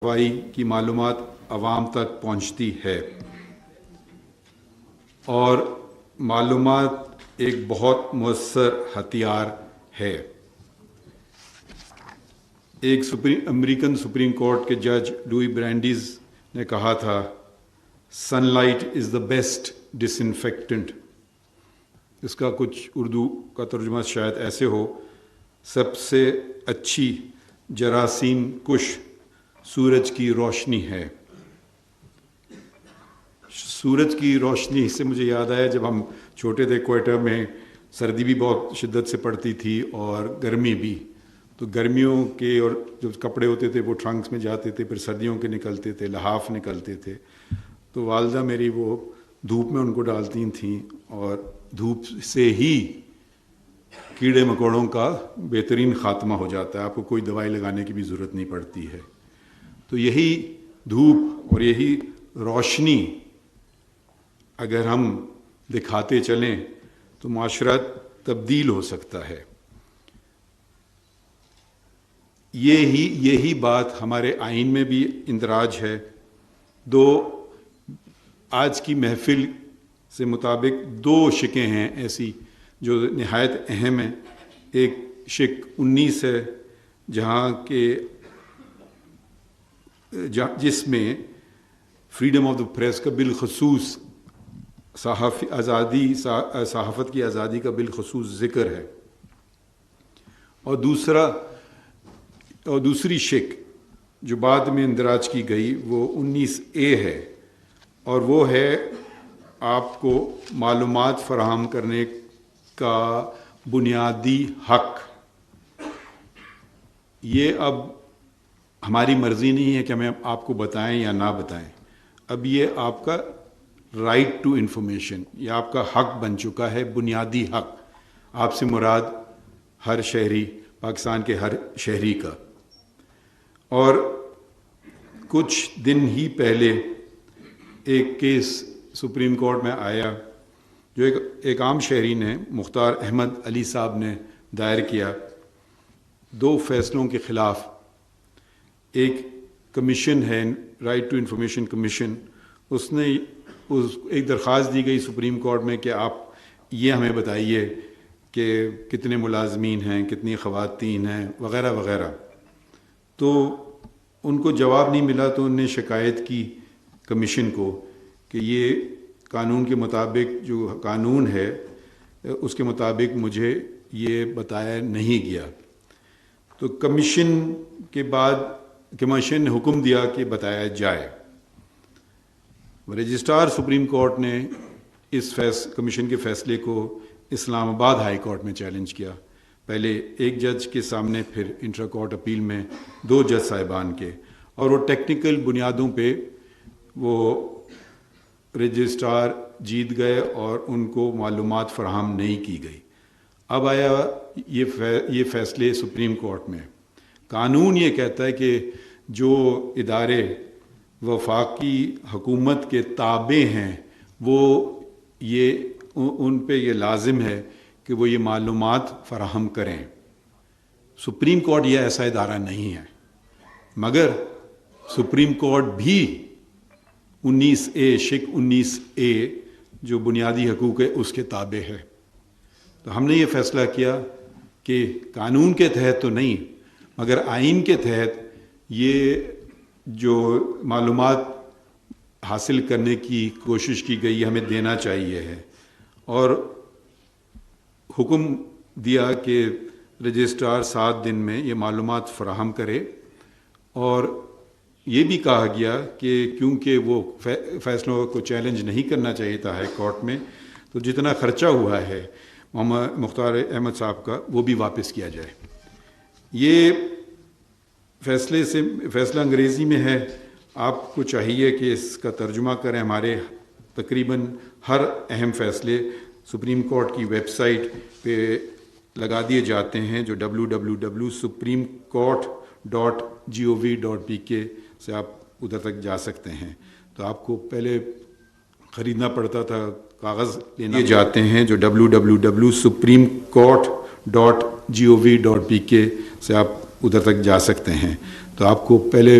کارروائی کی معلومات عوام تک پہنچتی ہے اور معلومات ایک بہت مؤثر ہتھیار ہے۔ ایک امریکن سپریم کورٹ کے جج لوئی برانڈیز نے کہا تھا، sunlight is the best ڈس انفیکٹنٹ۔ اس کا کچھ اردو کا ترجمہ شاید ایسے ہو، سب سے اچھی جراثیم کش سورج کی روشنی ہے۔ سورج کی روشنی سے مجھے یاد آیا، جب ہم چھوٹے تھے کوئٹہ میں سردی بھی بہت شدت سے پڑتی تھی اور گرمی بھی، تو گرمیوں کے اور جو کپڑے ہوتے تھے وہ ٹرنکس میں جاتے تھے، پھر سردیوں کے نکلتے تھے، لحاف نکلتے تھے، تو والدہ میری وہ دھوپ میں ان کو ڈالتی تھیں اور دھوپ سے ہی کیڑے مکوڑوں کا بہترین خاتمہ ہو جاتا ہے، آپ کو کوئی دوائی لگانے کی بھی ضرورت نہیں پڑتی ہے۔ تو یہی دھوپ اور یہی روشنی اگر ہم دکھاتے چلیں تو معاشرہ تبدیل ہو سکتا ہے۔ یہی بات ہمارے آئین میں بھی اندراج ہے۔ آج کی محفل سے مطابق دو شقیں ہیں ایسی جو نہایت اہم ہیں۔ ایک شق 19 ہے جس میں فریڈم آف دا پریس کا بالخصوص صحافت کی آزادی کا بالخصوص ذکر ہے، اور دوسری شق جو بعد میں اندراج کی گئی وہ 19A ہے، اور وہ ہے آپ کو معلومات فراہم کرنے کا بنیادی حق۔ یہ اب ہماری مرضی نہیں ہے کہ ہمیں آپ کو بتائیں یا نہ بتائیں، اب یہ آپ کا رائٹ ٹو انفارمیشن، یہ آپ کا حق بن چکا ہے، بنیادی حق۔ آپ سے مراد ہر شہری، پاکستان کے ہر شہری کا۔ اور کچھ دن ہی پہلے ایک کیس سپریم کورٹ میں آیا جو ایک عام شہری نے، مختار احمد علی صاحب نے دائر کیا، دو فیصلوں کے خلاف۔ ایک کمیشن ہے، رائٹ ٹو انفارمیشن کمیشن، اس نے ایک درخواست دی گئی سپریم کورٹ میں کہ آپ یہ ہمیں بتائیے کہ کتنے ملازمین ہیں، کتنی خواتین ہیں، وغیرہ وغیرہ۔ تو ان کو جواب نہیں ملا، تو انہوں نے شکایت کی کمیشن کو کہ یہ قانون کے مطابق، جو قانون ہے اس کے مطابق مجھے یہ بتایا نہیں گیا۔ تو کمیشن نے حکم دیا کہ بتایا جائے۔ رجسٹرار سپریم کورٹ نے اس کمیشن کے فیصلے کو اسلام آباد ہائی کورٹ میں چیلنج کیا، پہلے ایک جج کے سامنے، پھر انٹرا کورٹ اپیل میں 2 جج صاحبان کے، اور وہ ٹیکنیکل بنیادوں پہ وہ رجسٹرار جیت گئے اور ان کو معلومات فراہم نہیں کی گئی۔ اب آیا یہ فیصلے سپریم کورٹ میں۔ قانون یہ کہتا ہے کہ جو ادارے وفاقی حکومت کے تابع ہیں ان پہ یہ لازم ہے کہ وہ یہ معلومات فراہم کریں۔ سپریم کورٹ یہ ایسا ادارہ نہیں ہے، مگر سپریم کورٹ بھی 19A 19A جو بنیادی حقوق ہے اس کے تابع ہے۔ تو ہم نے یہ فیصلہ کیا کہ قانون کے تحت تو نہیں، مگر آئین کے تحت یہ جو معلومات حاصل کرنے کی کوشش کی گئی ہمیں دینا چاہیے ہے، اور حکم دیا کہ رجسٹرار 7 دن میں یہ معلومات فراہم کرے۔ اور یہ بھی کہا گیا کہ کیونکہ وہ فیصلوں کو چیلنج نہیں کرنا چاہیے تھا ہائی کورٹ میں، تو جتنا خرچہ ہوا ہے محمد مختار احمد صاحب کا وہ بھی واپس کیا جائے۔ یہ فیصلہ انگریزی میں ہے، آپ کو چاہیے کہ اس کا ترجمہ کریں۔ ہمارے تقریباً ہر اہم فیصلے سپریم کورٹ کی ویب سائٹ پہ لگا دیے جاتے ہیں، جو www.supremecort.gov.pk سے آپ ادھر تک جا سکتے ہیں۔ تو آپ کو پہلے خریدنا پڑتا تھا، کاغذ لیے جاتے ہیں، جو www.supremecort.gov.pk سے آپ ادھر تک جا سکتے ہیں۔ تو آپ کو پہلے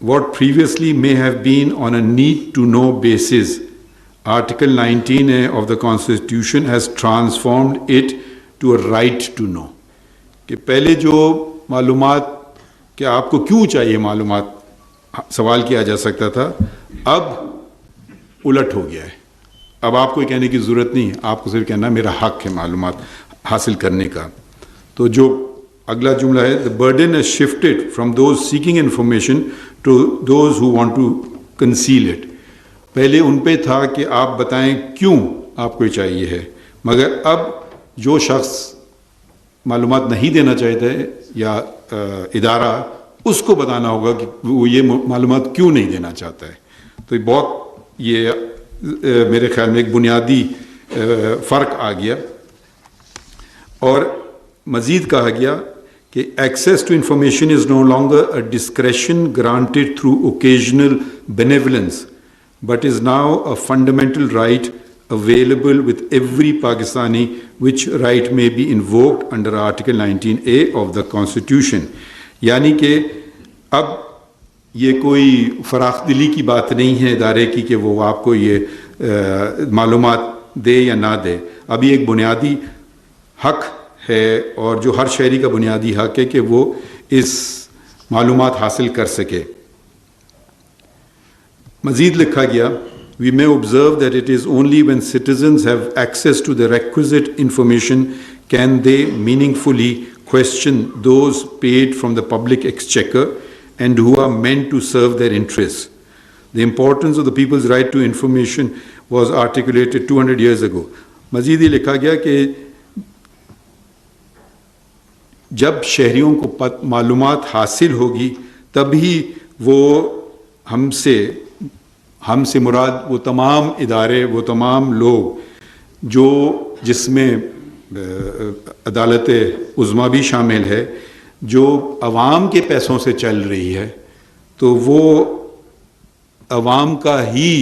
What previously may have been on a need to know basis, Article 19A of the Constitution has transformed it to a right to know. کہ پہلے جو معلومات کہ آپ کو کیوں چاہیے معلومات سوال کیا جا سکتا تھا، اب الٹ ہو گیا ہے۔ اب آپ کو کہنے کی ضرورت نہیں، آپ کو صرف کہنا میرا حق ہے معلومات حاصل کرنے کا۔ تو جو اگلا جملہ ہے، the burden has shifted from those seeking information to those who want to conceal it. پہلے ان پہ تھا کہ آپ بتائیں کیوں آپ کو چاہیے ہے، مگر اب جو شخص معلومات نہیں دینا چاہتا ہے یا ادارہ، اس کو بتانا ہوگا کہ وہ یہ معلومات کیوں نہیں دینا چاہتا ہے۔ تو یہ میرے خیال میں ایک بنیادی فرق آ گیا۔ اور مزید کہا گیا کہ access to information is no longer a discretion granted through occasional benevolence, but is now a fundamental right available with every Pakistani, which right may be invoked under Article 19A of the Constitution. یعنی کہ اب یہ کوئی فراخ دلی کی بات نہیں ہے ادارے کی کہ وہ آپ کو یہ معلومات دے یا نہ دے، اب یہ ایک بنیادی حق ہے، اور جو ہر شہری کا بنیادی حق ہے کہ وہ اس معلومات حاصل کر سکے۔ مزید لکھا گیا، we may observe that it is only when citizens have access to the requisite information can they meaningfully question those paid from the public exchequer and who are meant to serve their interests. The importance of the people's right to information was articulated 200 years ago. مزید یہ لکھا گیا کہ جب شہریوں کو معلومات حاصل ہوگی تبھی وہ ہم سے مراد وہ تمام ادارے، وہ تمام لوگ جو جس میں عدالت عظمیٰ بھی شامل ہے، جو عوام کے پیسوں سے چل رہی ہے، تو وہ عوام کا ہی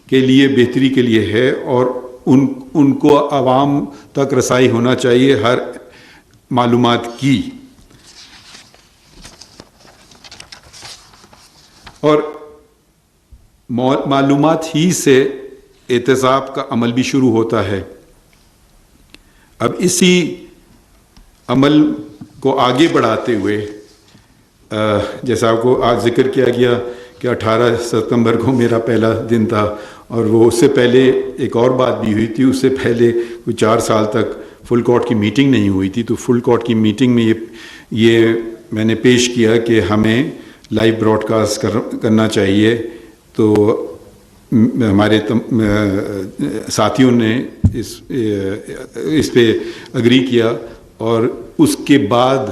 کے لیے بہتری کے لیے ہے، اور ان کو عوام تک رسائی ہونا چاہیے ہر معلومات کی۔ اور معلومات ہی سے احتساب کا عمل بھی شروع ہوتا ہے۔ اب اسی عمل کو آگے بڑھاتے ہوئے جیسا آپ کو آج ذکر کیا گیا کہ 18 ستمبر کو میرا پہلا دن تھا، اور وہ اس سے پہلے ایک اور بات بھی ہوئی تھی، اس سے پہلے کوئی 4 سال تک فل کورٹ کی میٹنگ نہیں ہوئی تھی۔ تو فل کورٹ کی میٹنگ میں یہ میں نے پیش کیا کہ ہمیں لائیو براڈ کاسٹ کرنا چاہیے، تو ہمارے ساتھیوں نے اس پہ اگری کیا، اور اس کے بعد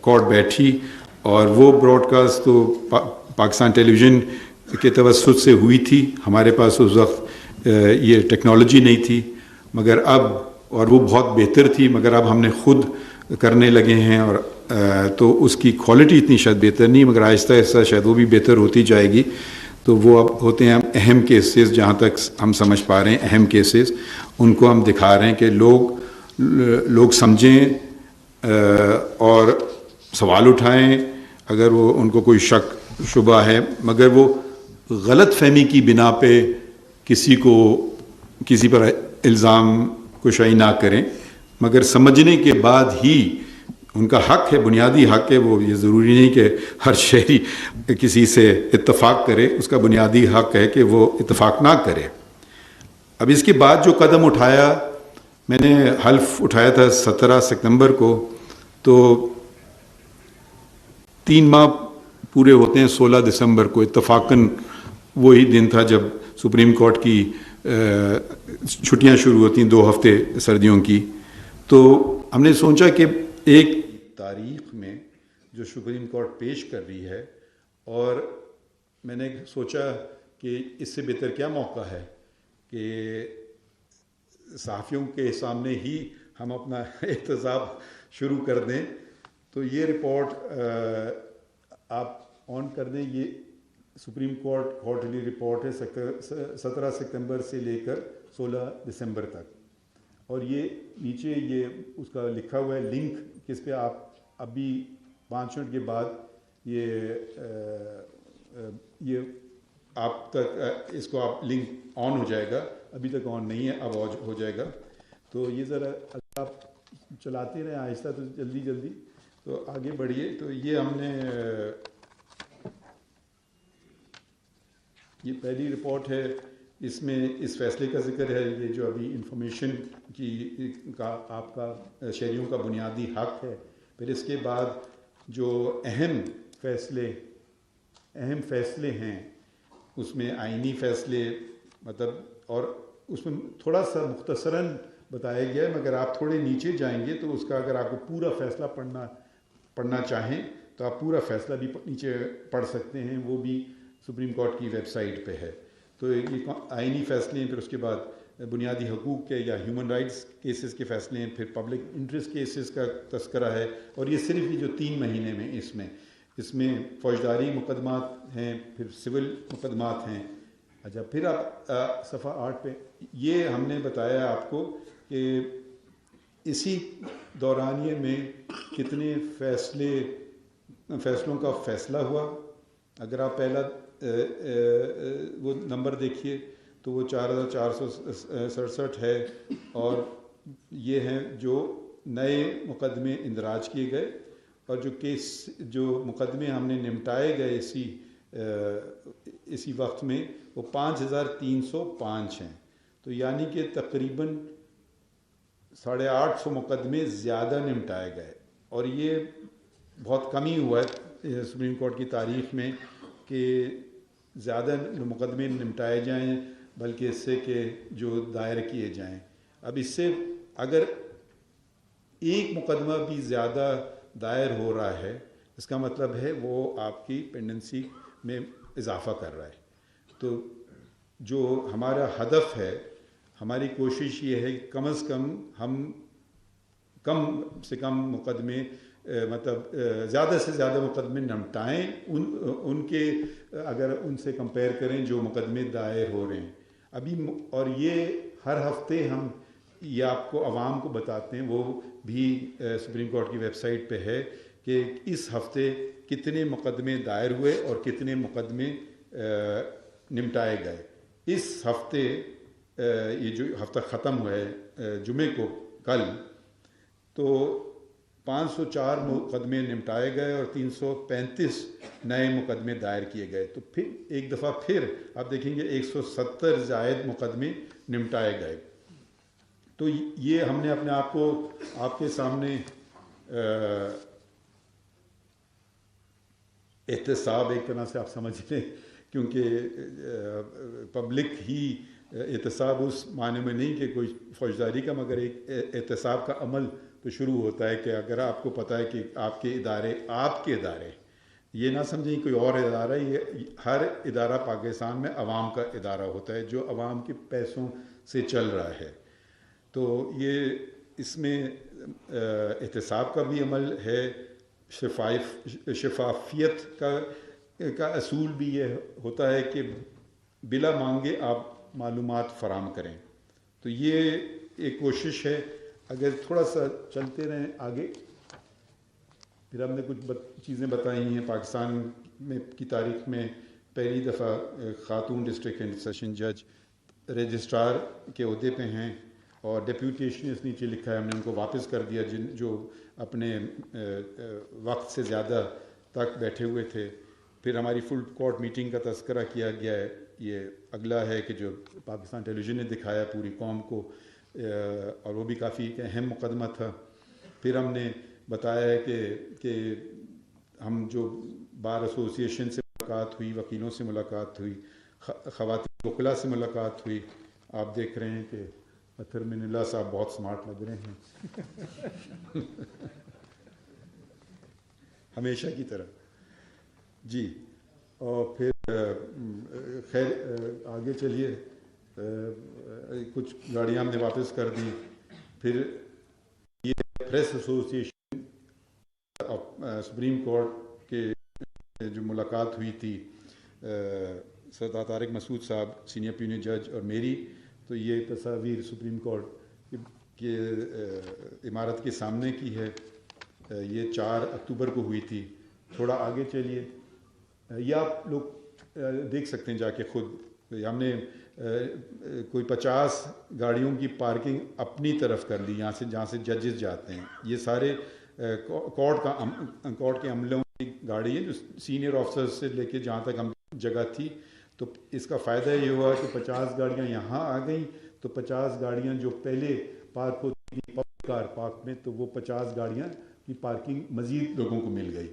کورٹ بیٹھی، اور وہ براڈ کاسٹ تو پاکستان ٹیلی ویژن کے توسط سے ہوئی تھی۔ ہمارے پاس اس وقت یہ ٹیکنالوجی نہیں تھی، مگر اب، اور وہ بہت بہتر تھی، مگر اب ہم نے خود کرنے لگے ہیں، اور تو اس کی کوالٹی اتنی شاید بہتر نہیں، مگر آہستہ آہستہ شاید وہ بھی بہتر ہوتی جائے گی۔ تو وہ اب ہوتے ہیں اہم کیسز، جہاں تک ہم سمجھ پا رہے ہیں اہم کیسز، ان کو ہم دکھا رہے ہیں کہ لوگ سمجھیں اور سوال اٹھائیں اگر وہ ان کو کوئی شک شبہ ہے، مگر وہ غلط فہمی کی بنا پہ کسی پر الزام کشائی نہ کریں، مگر سمجھنے کے بعد ہی ان کا حق ہے، بنیادی حق ہے، وہ یہ ضروری نہیں کہ ہر شہری کسی سے اتفاق کرے، اس کا بنیادی حق ہے کہ وہ اتفاق نہ کرے۔ اب اس کے بعد جو قدم اٹھایا، میں نے حلف اٹھایا تھا 17 ستمبر کو، تو 3 ماہ پورے ہوتے ہیں 16 دسمبر کو، اتفاقاً وہی دن تھا جب سپریم کورٹ کی چھٹیاں شروع ہوتی ہیں 2 ہفتے سردیوں کی۔ تو ہم نے سوچا کہ ایک تاریخ میں جو سپریم کورٹ پیش کر رہی ہے، اور میں نے سوچا کہ اس سے بہتر کیا موقع ہے کہ صحافیوں کے سامنے ہی ہم اپنا احتساب شروع کر دیں۔ تو یہ رپورٹ آپ آن کر دیں. یہ سپریم کورٹ کوارٹرلی رپورٹ ہے 17 ستمبر سے لے کر 16 دسمبر تک. اور یہ نیچے یہ اس کا لکھا ہوا ہے لنک، کس پہ آپ ابھی 5 منٹ کے بعد یہ آپ تک اس کو آپ لنک آن ہو جائے گا. ابھی تک آن نہیں ہے، اب ہو جائے گا. تو یہ ذرا آپ چلاتے رہیں آہستہ، تو جلدی جلدی تو آگے بڑھیے. تو یہ ہم نے یہ پہلی رپورٹ ہے، اس میں اس فیصلے کا ذکر ہے، یہ جو ابھی انفارمیشن کا آپ کا شہریوں کا بنیادی حق ہے. پھر اس کے بعد جو اہم فیصلے ہیں اس میں آئینی فیصلے مطلب، اور اس میں تھوڑا سا مختصراً بتایا گیا ہے، مگر آپ تھوڑے نیچے جائیں گے تو اس کا اگر آپ کو پورا فیصلہ پڑھنا چاہیں تو آپ پورا فیصلہ بھی نیچے پڑھ سکتے ہیں، وہ بھی سپریم کورٹ کی ویب سائٹ پہ ہے. تو یہ آئینی فیصلے ہیں، پھر اس کے بعد بنیادی حقوق کے یا ہیومن رائٹس کیسز کے فیصلے ہیں، پھر پبلک انٹرسٹ کیسز کا تذکرہ ہے. اور یہ صرف یہ جو 3 مہینے میں اس میں فوجداری مقدمات ہیں، پھر سول مقدمات ہیں. اچھا، پھر آپ صفحہ 8 پہ یہ ہم نے بتایا آپ کو کہ اسی دورانیے میں کتنے فیصلوں کا فیصلہ ہوا. اگر آپ پہلا وہ نمبر دیکھیے تو وہ 4467 ہے، اور یہ ہیں جو نئے مقدمے اندراج کیے گئے، اور جو مقدمے ہم نے نمٹائے گئے اسی وقت میں وہ 5305 ہیں. تو یعنی کہ تقریباً 850 مقدمے زیادہ نمٹائے گئے. اور یہ بہت کمی ہوا ہے سپریم کورٹ کی تاریخ میں کہ زیادہ مقدمے نمٹائے جائیں بلکہ اس سے کہ جو دائر کیے جائیں. اب اس سے اگر ایک مقدمہ بھی زیادہ دائر ہو رہا ہے، اس کا مطلب ہے وہ آپ کی پینڈنسی میں اضافہ کر رہا ہے. تو جو ہمارا ہدف ہے، ہماری کوشش یہ ہے کہ کم از کم ہم کم سے کم مقدمے مطلب زیادہ سے زیادہ مقدمے نمٹائیں ان کے، اگر ان سے کمپیئر کریں جو مقدمے دائر ہو رہے ہیں ابھی. اور یہ ہر ہفتے ہم یہ آپ کو عوام کو بتاتے ہیں، وہ بھی سپریم کورٹ کی ویب سائٹ پہ ہے کہ اس ہفتے کتنے مقدمے دائر ہوئے اور کتنے مقدمے نمٹائے گئے. اس ہفتے یہ جو ہفتہ ختم ہوا ہے جمعے کو کل، تو 504 مقدمے نمٹائے گئے اور 335 نئے مقدمے دائر کیے گئے. تو پھر ایک دفعہ پھر آپ دیکھیں گے 170 زائد مقدمے نمٹائے گئے. تو یہ ہم نے اپنے آپ کو آپ کے سامنے احتساب ایک طرح سے آپ سمجھ لیں، کیونکہ پبلک ہی احتساب اس معنی میں نہیں کہ کوئی فوجداری کا، مگر ایک احتساب کا عمل تو شروع ہوتا ہے کہ اگر آپ کو پتہ ہے کہ آپ کے ادارے یہ نہ سمجھیں کوئی اور ادارہ، یہ ہر ادارہ پاکستان میں عوام کا ادارہ ہوتا ہے جو عوام کے پیسوں سے چل رہا ہے. تو یہ اس میں احتساب کا بھی عمل ہے، شفافیت کا اصول بھی یہ ہوتا ہے کہ بلا مانگے آپ معلومات فراہم کریں. تو یہ ایک کوشش ہے. اگر تھوڑا سا چلتے رہیں آگے، پھر ہم نے کچھ چیزیں بتائی ہیں. پاکستان میں کی تاریخ میں پہلی دفعہ خاتون ڈسٹرکٹ اینڈ سیشن جج رجسٹرار کے عہدے پہ ہیں، اور ڈیپیوٹیشن اس نیچے لکھا ہے، ہم نے ان کو واپس کر دیا جو اپنے وقت سے زیادہ تک بیٹھے ہوئے تھے. پھر ہماری فل کورٹ میٹنگ کا تذکرہ کیا گیا ہے. یہ اگلا ہے کہ جو پاکستان ٹیلی ویژن نے دکھایا پوری قوم کو، اور وہ بھی کافی ایک اہم مقدمہ تھا. پھر ہم نے بتایا ہے کہ ہم جو بار ایسوسیشن سے ملاقات ہوئی، وکیلوں سے ملاقات ہوئی، خواتین وکلاء سے ملاقات ہوئی. آپ دیکھ رہے ہیں کہ اطہر من اللہ صاحب بہت سمارٹ لگ رہے ہیں ہمیشہ کی طرح. جی، اور پھر خیر آگے چلیے. کچھ گاڑیاں ہم نے واپس کر دی. پھر یہ پریس ایسوسیشن سپریم کورٹ کے جو ملاقات ہوئی تھی سردار طارق مسعود صاحب سینئر پیونی جج اور میری، تو یہ تصاویر سپریم کورٹ کے عمارت کے سامنے کی ہے. یہ 4 اکتوبر کو ہوئی تھی. تھوڑا آگے چلیے، یہ آپ لوگ دیکھ سکتے ہیں جا کے خود. ہم نے کوئی 50 گاڑیوں کی پارکنگ اپنی طرف کر لی جہاں سے ججز جاتے ہیں. یہ سارے کورٹ کے عملوں کی گاڑی ہے جو سینئر آفیسر سے لے کے جہاں تک ہم جگہ تھی. تو اس کا فائدہ یہ ہوا کہ 50 گاڑیاں یہاں آ گئیں، تو 50 گاڑیاں جو پہلے پارک ہوتی تھیں پبلک کار پارک میں، تو وہ 50 گاڑیاں کی پارکنگ مزید لوگوں کو مل گئی.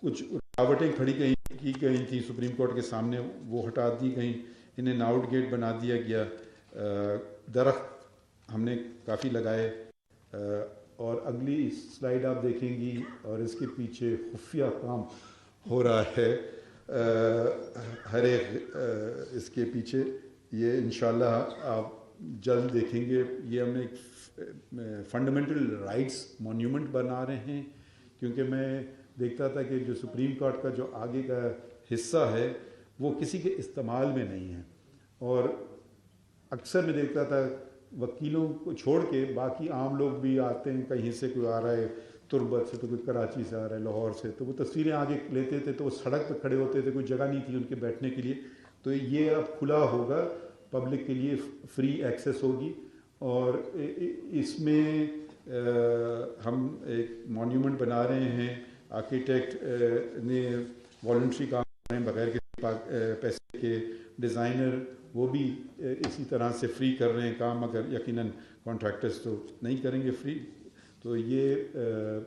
کچھ رکاوٹیں کھڑی کی گئی تھیں سپریم کورٹ کے سامنے، وہ ہٹا دی گئیں. انہیں آؤٹ گیٹ بنا دیا گیا. درخت ہم نے کافی لگائے. اور اگلی سلائیڈ آپ دیکھیں گی، اور اس کے پیچھے خفیہ کام ہو رہا ہے ہر ایک اس کے پیچھے. یہ انشاءاللہ آپ جلد دیکھیں گے. یہ ہم نے ایک فنڈامنٹل رائٹس مونیومنٹ بنا رہے ہیں، کیونکہ میں دیکھتا تھا کہ جو سپریم کورٹ کا جو آگے کا حصہ ہے وہ کسی کے استعمال میں نہیں ہے. اور اکثر میں دیکھتا تھا وکیلوں کو چھوڑ کے باقی عام لوگ بھی آتے ہیں، کہیں سے کوئی آ رہا ہے تربت سے، تو کوئی کراچی سے آ رہا ہے، لاہور سے، تو وہ تصویریں آگے لیتے تھے. تو وہ سڑک پہ کھڑے ہوتے تھے، کوئی جگہ نہیں تھی ان کے بیٹھنے کے لیے. تو یہ اب کھلا ہوگا پبلک کے لیے، فری ایکسیس ہوگی. اور اس میں ہم ایک مونیومنٹ بنا رہے ہیں. آرکیٹیکٹ نے والنٹری کام کر رہے ہیں بغیر کسی پیسے کے. ڈیزائنر وہ بھی اسی طرح سے فری کر رہے ہیں کام، مگر یقیناً کانٹریکٹرز تو نہیں کریں گے فری. تو یہ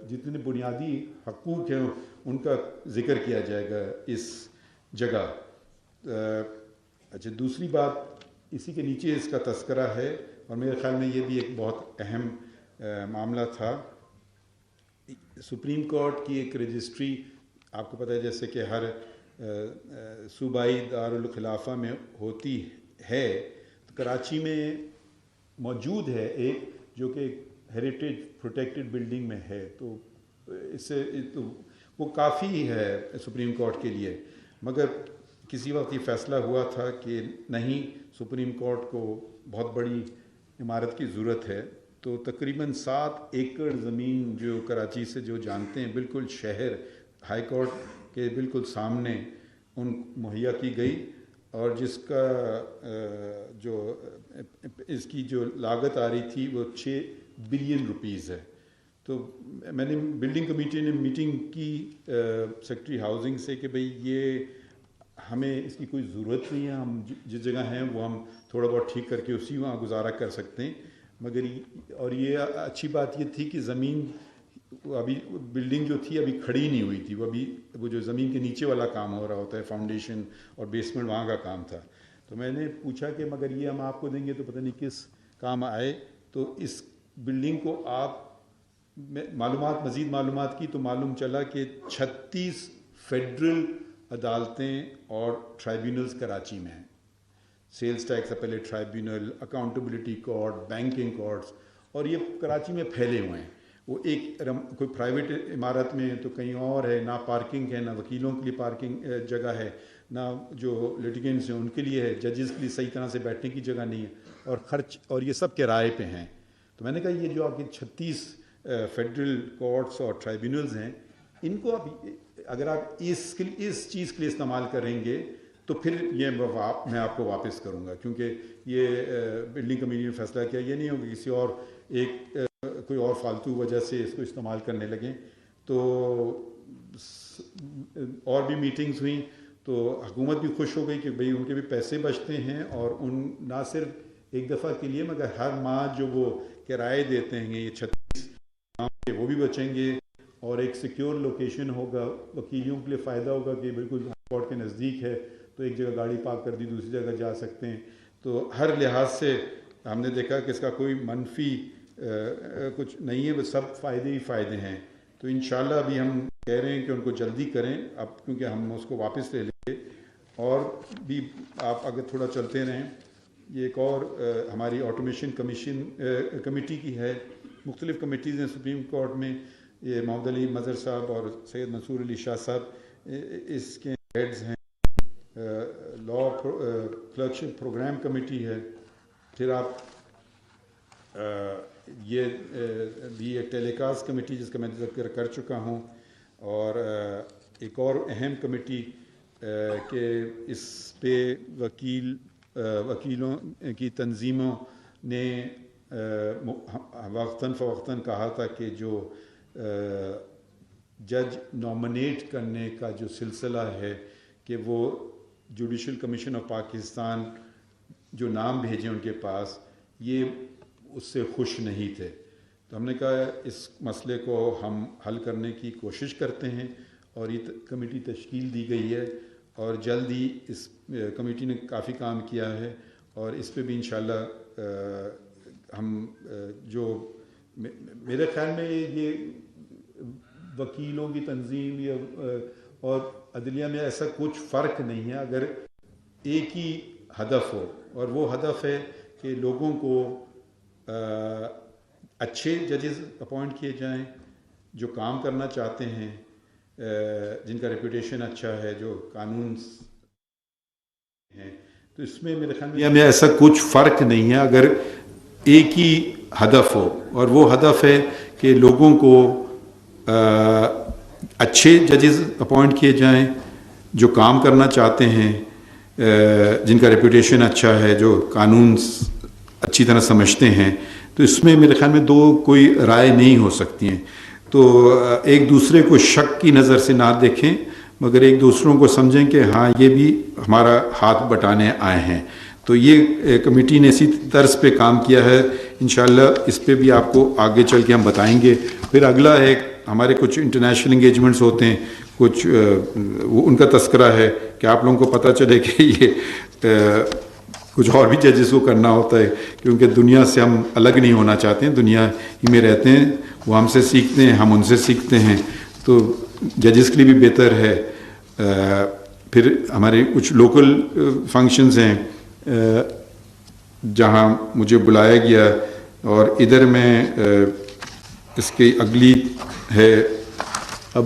جتنے بنیادی حقوق ہیں ان کا ذکر کیا جائے گا اس جگہ. اچھا، دوسری بات اسی کے نیچے اس کا تذکرہ ہے، اور میرے خیال میں یہ بھی ایک بہت اہم معاملہ تھا. سپریم کورٹ کی ایک رجسٹری آپ کو پتہ ہے جیسے کہ ہر صوبائی دارالخلافہ میں ہوتی ہے، تو کراچی میں موجود ہے ایک جو کہ ہیریٹیج پروٹیکٹڈ بلڈنگ میں ہے. تو اس سے تو وہ کافی ہے سپریم کورٹ کے لیے. مگر کسی وقت یہ فیصلہ ہوا تھا کہ نہیں، سپریم کورٹ کو بہت بڑی عمارت کی ضرورت ہے. تو تقریباً 7 ایکڑ زمین جو کراچی سے جو جانتے ہیں بالکل شہر ہائی کورٹ کے بالکل سامنے ان مہیا کی گئی، اور جس کا جو اس کی جو لاگت آ رہی تھی وہ 6 بلین روپیز ہے. تو میں نے بلڈنگ کمیٹی نے میٹنگ کی سیکرٹری ہاؤسنگ سے کہ بھئی یہ ہمیں اس کی کوئی ضرورت نہیں ہے، ہم جس جگہ ہیں وہ ہم تھوڑا بہت ٹھیک کر کے اسی وہاں گزارا کر سکتے ہیں. مگر اور یہ اچھی بات یہ تھی کہ زمین ابھی بلڈنگ جو تھی ابھی کھڑی نہیں ہوئی تھی، وہ جو زمین کے نیچے والا کام ہو رہا ہوتا ہے، فاؤنڈیشن اور بیسمنٹ، وہاں کا کام تھا. تو میں نے پوچھا کہ مگر یہ ہم آپ کو دیں گے تو پتہ نہیں کس کام آئے. تو اس بلڈنگ کو آپ مزید معلومات کی تو معلوم چلا کہ 36 فیڈرل عدالتیں اور ٹرائیبیونلز کراچی میں ہیں. Sales tax appellate tribunal, accountability court, banking courts, اور یہ کراچی میں پھیلے ہوئے ہیں. وہ ایک کوئی پرائیویٹ عمارت میں تو کہیں اور ہے، نہ پارکنگ ہے، نہ وکیلوں کے لیے پارکنگ جگہ ہے، نہ جو لیٹیگنٹس ہیں ان کے لیے ہے، ججز کے لیے صحیح طرح سے بیٹھنے کی جگہ نہیں ہے، اور خرچ اور یہ سب کرائے پہ ہیں. تو میں نے کہا یہ جو آپ کے 36 فیڈرل کورٹس اور ٹرائیبیونلز ہیں، ان کو اگر آپ اس چیز کے لیے استعمال کریں گے تو پھر یہ میں آپ کو واپس کروں گا، کیونکہ یہ بلڈنگ کمیٹی نے فیصلہ کیا یہ نہیں ہوگا کسی اور کوئی اور فالتو وجہ سے اس کو استعمال کرنے لگیں. تو اور بھی میٹنگز ہوئیں تو حکومت بھی خوش ہو گئی کہ بھئی ان کے بھی پیسے بچتے ہیں، اور ان نہ صرف ایک دفعہ کے لیے مگر ہر ماہ جو وہ کرائے دیتے ہیں یہ 36 وہ بھی بچیں گے، اور ایک سیکیور لوکیشن ہوگا. وکیلوں کے لیے فائدہ ہوگا کہ بالکل کورٹ کے نزدیک ہے، تو ایک جگہ گاڑی پارک کر دی دوسری جگہ جا سکتے ہیں. تو ہر لحاظ سے ہم نے دیکھا کہ اس کا کوئی منفی کچھ نہیں ہے، وہ سب فائدے ہی فائدے ہیں. تو انشاءاللہ ابھی ہم کہہ رہے ہیں کہ ان کو جلدی کریں اب، کیونکہ ہم اس کو واپس لے لیں گے. اور بھی آپ اگر تھوڑا چلتے رہیں، یہ ایک اور ہماری آٹومیشن کمیٹی کی ہے. مختلف کمیٹیز ہیں سپریم کورٹ میں یہ محمد علی مظہر صاحب اور سید منصور علی شاہ صاحب اس کے ہیڈز ہیں. لا کلرکشپ پروگرام کمیٹی ہے. پھر آپ یہ بھی ایک ٹیلی کاسٹ کمیٹی جس کا میں ذکر کر چکا ہوں. اور ایک اور اہم کمیٹی کہ اس پہ وکیلوں کی تنظیموں نے وقتاً فوقتاً کہا تھا کہ جو جج نامنیٹ کرنے کا جو سلسلہ ہے کہ وہ جوڈیشل کمیشن آف پاکستان جو نام بھیجیں ان کے پاس، یہ اس سے خوش نہیں تھے. تو ہم نے کہا اس مسئلے کو ہم حل کرنے کی کوشش کرتے ہیں اور یہ کمیٹی تشکیل دی گئی ہے اور جلد ہی اس کمیٹی نے کافی کام کیا ہے اور اس پہ بھی انشاءاللہ ہم جو میرے خیال میں یہ وکیلوں کی تنظیم یا اور عدلیہ میں ایسا کچھ فرق نہیں ہے اگر ایک ہی ہدف ہو، اور وہ ہدف ہے کہ لوگوں کو اچھے ججز اپوائنٹ کیے جائیں جو کام کرنا چاہتے ہیں، جن کا ریپوٹیشن اچھا ہے، جو قانون ہیں. تو اس میں میرے خیال میں ایسا کچھ فرق نہیں ہے اگر ایک ہی ہدف ہو، اور وہ ہدف ہے کہ لوگوں کو اچھے ججز اپوائنٹ کیے جائیں جو کام کرنا چاہتے ہیں، جن کا ریپوٹیشن اچھا ہے، جو قانون اچھی طرح سمجھتے ہیں. تو اس میں میرے خیال میں دو کوئی رائے نہیں ہو سکتی ہیں. تو ایک دوسرے کو شک کی نظر سے نہ دیکھیں مگر ایک دوسروں کو سمجھیں کہ ہاں یہ بھی ہمارا ہاتھ بٹانے آئے ہیں. تو یہ کمیٹی نے اسی طرز پہ کام کیا ہے. انشاءاللہ اس پہ بھی آپ کو آگے چل کے ہم بتائیں گے. پھر اگلا ہے ہمارے کچھ انٹرنیشنل انگیجمنٹس ہوتے ہیں، کچھ ان کا تذکرہ ہے کہ آپ لوگوں کو پتہ چلے کہ یہ کچھ اور بھی ججز کو کرنا ہوتا ہے، کیونکہ دنیا سے ہم الگ نہیں ہونا چاہتے ہیں، دنیا ہی میں رہتے ہیں. وہ ہم سے سیکھتے ہیں، ہم ان سے سیکھتے ہیں. تو ججز کے لیے بھی بہتر ہے. پھر ہمارے کچھ لوکل فنکشنز ہیں جہاں مجھے بلایا گیا، اور ادھر میں اس کی اگلی ہے. اب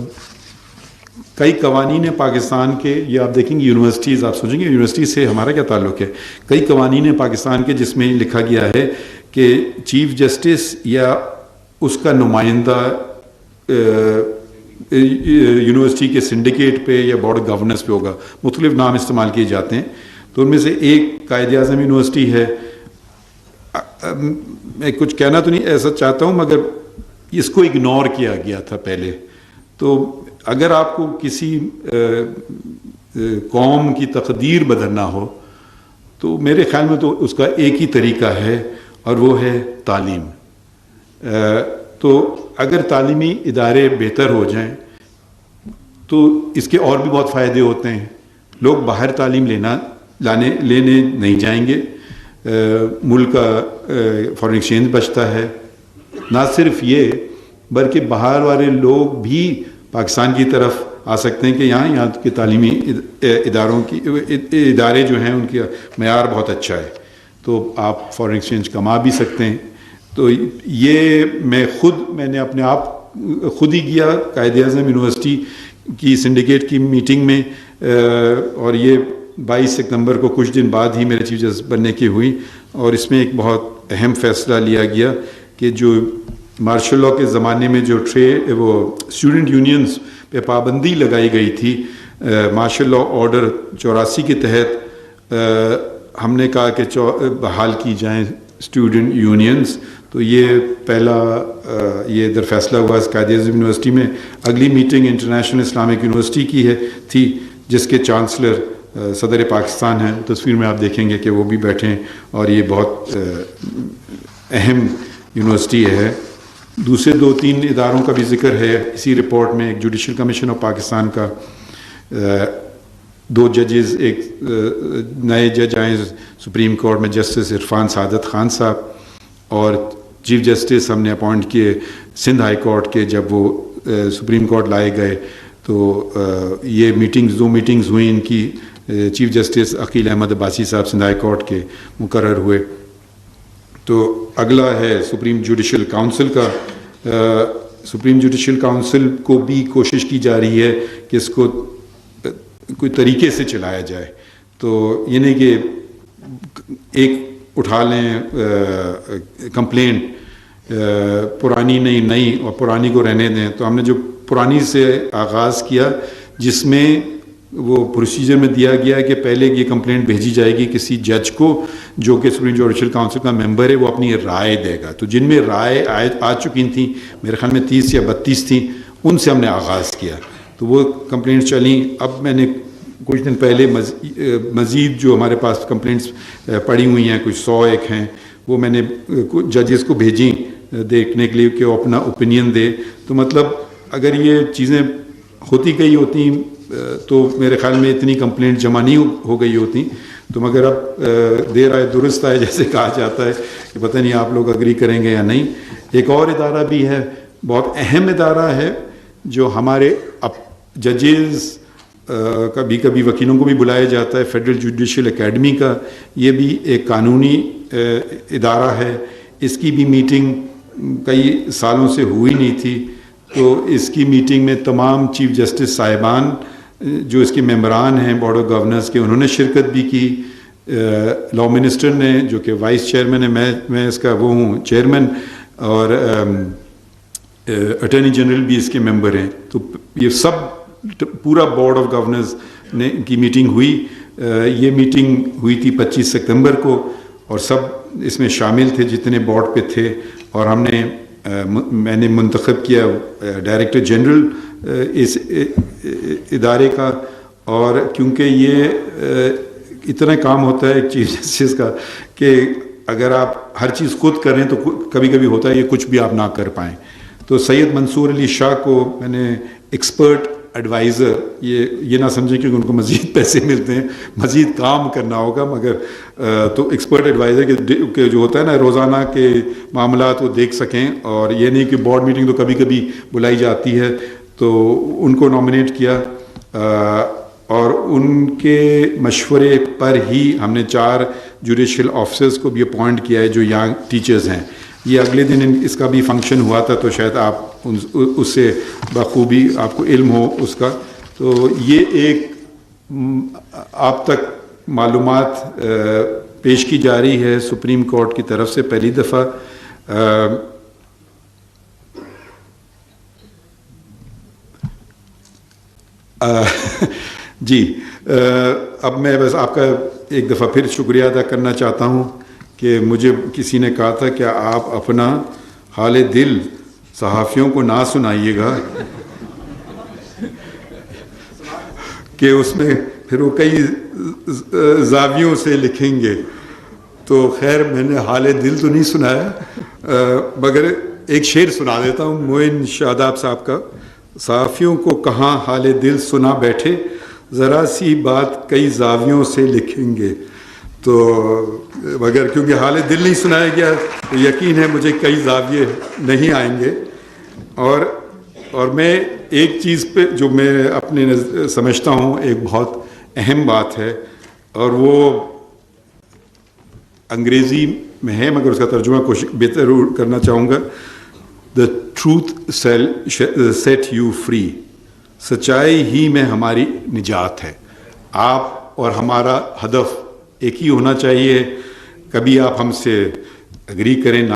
کئی قوانین پاکستان کے، یہ آپ دیکھیں گے یونیورسٹیز، آپ سوچیں گے یونیورسٹی سے ہمارا کیا تعلق ہے. کئی قوانین پاکستان کے جس میں لکھا گیا ہے کہ چیف جسٹس یا اس کا نمائندہ یونیورسٹی کے سنڈیکیٹ پہ یا بورڈ گورننس پہ ہوگا. مختلف نام استعمال کیے جاتے ہیں. تو ان میں سے ایک قائد اعظم یونیورسٹی ہے. میں کچھ کہنا تو نہیں ایسا چاہتا ہوں مگر اس کو اگنور کیا گیا تھا پہلے. تو اگر آپ کو کسی قوم کی تقدیر بدلنا ہو تو میرے خیال میں تو اس کا ایک ہی طریقہ ہے اور وہ ہے تعلیم. تو اگر تعلیمی ادارے بہتر ہو جائیں تو اس کے اور بھی بہت فائدے ہوتے ہیں. لوگ باہر تعلیم لینے نہیں جائیں گے. ملک کا فارن ایکسچینج بچتا ہے. نہ صرف یہ بلکہ باہر والے لوگ بھی پاکستان کی طرف آ سکتے ہیں کہ یہاں کے تعلیمی ادارے جو ہیں ان کا معیار بہت اچھا ہے، تو آپ فارن ایکسچینج کما بھی سکتے ہیں. تو یہ میں نے اپنے آپ خود ہی کیا قائد اعظم یونیورسٹی کی سنڈیکیٹ کی میٹنگ میں، اور یہ 22 ستمبر کو کچھ دن بعد ہی میرے چیف جسٹس بننے کی ہوئی. اور اس میں ایک بہت اہم فیصلہ لیا گیا کہ جو مارشل لاء کے زمانے میں جو وہ اسٹوڈنٹ یونینز پہ پابندی لگائی گئی تھی مارشل لاء آرڈر 84 کے تحت، ہم نے کہا کہ بحال کی جائیں اسٹوڈنٹ یونینز. تو یہ پہلا یہ ادھر فیصلہ ہوا قائد اعظم یونیورسٹی میں. اگلی میٹنگ انٹرنیشنل اسلامک یونیورسٹی کی تھی جس کے چانسلر صدر پاکستان ہیں. تصویر میں آپ دیکھیں گے کہ وہ بھی بیٹھے ہیں، اور یہ بہت اہم یونیورسٹی ہے. دوسرے 2-3 اداروں کا بھی ذکر ہے اسی رپورٹ میں. ایک جوڈیشل کمیشن آف پاکستان کا 2 ججز، ایک نئے جج آئے سپریم کورٹ میں جسٹس عرفان سعادت خان صاحب، اور چیف جسٹس ہم نے اپوائنٹ کیے سندھ ہائی کورٹ کے جب وہ سپریم کورٹ لائے گئے. تو یہ دو میٹنگز ہوئیں ان کی. چیف جسٹس عقیل احمد عباسی صاحب سندھ ہائی کورٹ کے مقرر ہوئے. تو اگلا ہے سپریم جوڈیشل کاؤنسل کا سپریم جوڈیشل کاؤنسل کو بھی کوشش کی جا رہی ہے کہ اس کو کوئی طریقے سے چلایا جائے. تو یہ نہیں کہ ایک اٹھا لیں کمپلینٹ پرانی نہیں نئی اور پرانی کو رہنے دیں. تو ہم نے جو پرانی سے آغاز کیا جس میں وہ پروسیجر میں دیا گیا کہ پہلے یہ کمپلینٹ بھیجی جائے گی کسی جج کو جو کہ سپریم جوڈیشل کاؤنسل کا ممبر ہے, وہ اپنی رائے دے گا. تو جن میں رائے آ چکی تھیں میرے خیال میں 30 یا 32 تھیں, ان سے ہم نے آغاز کیا. تو وہ کمپلینٹ چلیں. اب میں نے کچھ دن پہلے مزید جو ہمارے پاس کمپلینٹس پڑی ہوئی ہیں کچھ 100 ہیں, وہ میں نے ججز کو بھیجیں دیکھنے کے لیے کہ وہ اپنا اوپینین دے. تو مطلب اگر یہ چیزیں ہوتی گئی ہوتی تو میرے خیال میں اتنی کمپلینٹ جمع نہیں ہو گئی ہوتی. تو مگر اب دیر آئے درست آئے جیسے کہا جاتا ہے کہ پتہ نہیں آپ لوگ اگری کریں گے یا نہیں. ایک اور ادارہ بھی ہے, بہت اہم ادارہ ہے, جو ہمارے ججز کبھی کبھی وکیلوں کو بھی بلایا جاتا ہے, فیڈرل جوڈیشل اکیڈمی کا. یہ بھی ایک قانونی ادارہ ہے. اس کی بھی میٹنگ کئی سالوں سے ہوئی نہیں تھی. تو اس کی میٹنگ میں تمام چیف جسٹس صاحبان جو اس کے ممبران ہیں بورڈ آف گورنرز کے, انہوں نے شرکت بھی کی. لا منسٹر نے جو کہ وائس چیئرمین ہے, میں اس کا وہ ہوں چیئرمین, اور اٹارنی جنرل بھی اس کے ممبر ہیں. تو یہ سب پورا بورڈ آف گورنرز نے کی میٹنگ ہوئی. یہ میٹنگ ہوئی تھی 25 ستمبر کو, اور سب اس میں شامل تھے جتنے بورڈ پہ تھے. اور میں نے منتخب کیا ڈائریکٹر جنرل اس ادارے کا. اور کیونکہ یہ اتنا کام ہوتا ہے ایک چیف جسٹس کا کہ اگر آپ ہر چیز خود کریں تو کبھی کبھی ہوتا ہے یہ کچھ بھی آپ نہ کر پائیں. تو سید منصور علی شاہ کو میں نے ایکسپرٹ ایڈوائزر, یہ نہ سمجھیں کہ ان کو مزید پیسے ملتے ہیں, مزید کام کرنا ہوگا, مگر تو ایکسپرٹ ایڈوائزر کے جو ہوتا ہے نا روزانہ کے معاملات وہ دیکھ سکیں. اور یہ نہیں کہ بورڈ میٹنگ تو کبھی کبھی بلائی جاتی ہے, تو ان کو نامنیٹ کیا. اور ان کے مشورے پر ہی ہم نے 4 جوڈیشل آفیسرز کو بھی اپوائنٹ کیا ہے جو ینگ ٹیچرز ہیں. یہ اگلے دن اس کا بھی فنکشن ہوا تھا, تو شاید آپ اس سے بخوبی آپ کو علم ہو اس کا. تو یہ ایک آپ تک معلومات پیش کی جا رہی ہے سپریم کورٹ کی طرف سے پہلی دفعہ. جی اب میں بس آپ کا ایک دفعہ پھر شکریہ ادا کرنا چاہتا ہوں کہ مجھے کسی نے کہا تھا کہ آپ اپنا حال دل صحافیوں کو نہ سنائیے گا کہ اس میں پھر وہ کئی زاویوں سے لکھیں گے. تو خیر میں نے حال دل تو نہیں سنایا, مگر ایک شعر سنا دیتا ہوں معین شاداب صاحب کا. صحافیوں کو کہاں حال دل سنا بیٹھے, ذرا سی بات کئی زاویوں سے لکھیں گے. تو مگر کیونکہ حال دل نہیں سنایا گیا تو یقین ہے مجھے کئی زاویے نہیں آئیں گے. اور میں ایک چیز پہ جو میں اپنے سمجھتا ہوں ایک بہت اہم بات ہے, اور وہ انگریزی میں ہے مگر اس کا ترجمہ بہتر کرنا چاہوں گا. The truth set you free. سچائی ہی میں ہماری نجات ہے. آپ اور ہمارا ہدف ایک ہی ہونا چاہیے. کبھی آپ ہم سے اگری کریں